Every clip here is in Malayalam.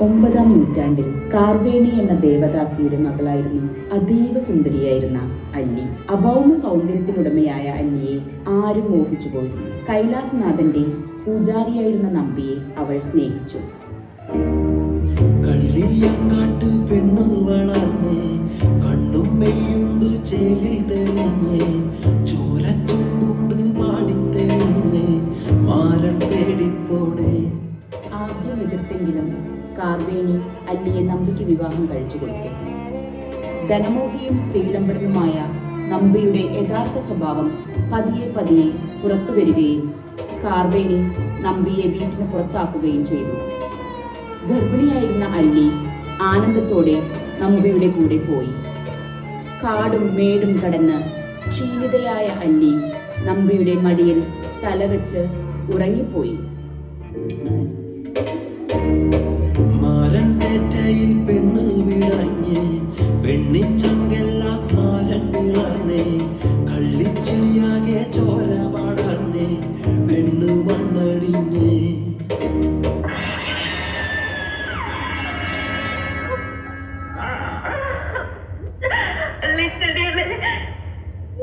9-ാം നൂറ്റാണ്ടിൽ കാർവേണി എന്ന ദേവദാസിയുടെ മകളായിരുന്നു അതീവ സുന്ദരിയായിരുന്ന അല്ലി. അഭൗമ സൗന്ദര്യത്തിനുടമയായ അല്ലിയെ ആരും മോഹിച്ചു പോയിരുന്നു. കൈലാസനാഥന്റെ പൂജാരിയായിരുന്ന നമ്പിയെ അവൾ സ്നേഹിച്ചു. ആദ്യം എതിർത്തെങ്കിലും കാർവേണി അല്ലിയെ നമ്പിക്ക് വിവാഹം കഴിച്ചു കൊടുത്തു. ധനമോഹിയും സ്ത്രീലമ്പടനുമായ നമ്പിയുടെ യഥാർത്ഥ സ്വഭാവം പതിയെ പതിയെ പുറത്തു വരികയും കാർവേണി നമ്പിയെ വീട്ടിന് പുറത്താക്കുകയും ചെയ്തു. ഗർഭിണിയായിരുന്ന അല്ലി ആനന്ദത്തോടെ നമ്പിയുടെ കൂടെ പോയി. കാടും മേടും കടന്ന് ക്ഷീണിതയായ അല്ലി നമ്പിയുടെ മടിയിൽ തലവെച്ച് ഉറങ്ങിപ്പോയി. പെണ്ണ് വിളഞ്ഞ് പെണ്ണിൻ ചങ്കെല്ലാം മാരൻ വിളർന്നേ കള്ളിച്ചിടിയാകെ ചോര പാടന്നേ പെണ്ണ് മണ്ണടിഞ്ഞേ.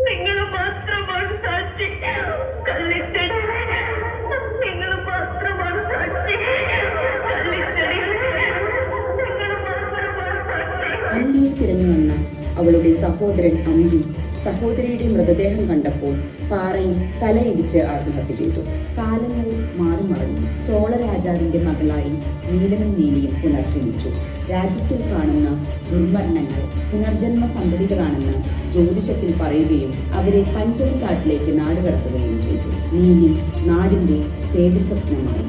നിങ്ങൾ മാത്രമാണ് സാക്ഷി. കള്ളിച്ചെടി നിങ്ങൾ മാത്രമാണ് സാക്ഷി. അല്ലിയെ തിരഞ്ഞു വന്ന അവളുടെ സഹോദരൻ അമ്പി സഹോദരിയുടെ മൃതദേഹം കണ്ടപ്പോൾ പാറയിൽ തലയിടിച്ച് ആത്മഹത്യ ചെയ്തു. കാലങ്ങൾ മാറി മറിഞ്ഞു. ചോള രാജാവിന്റെ മകളായി നീലമൻ നീലിയും പുനർജനിച്ചു. രാജ്യത്തിൽ കാണുന്ന ദുർമരണങ്ങൾ പുനർജന്മ സന്തതികളാണെന്ന് ജ്യോതിഷത്തിൽ പറയുകയും അവരെ പഞ്ചവൻകാട്ടിലേക്ക് നാടുകടത്തുകയും ചെയ്തു. നീലി നാടിന്റെ പേടി സ്വപ്നമായി.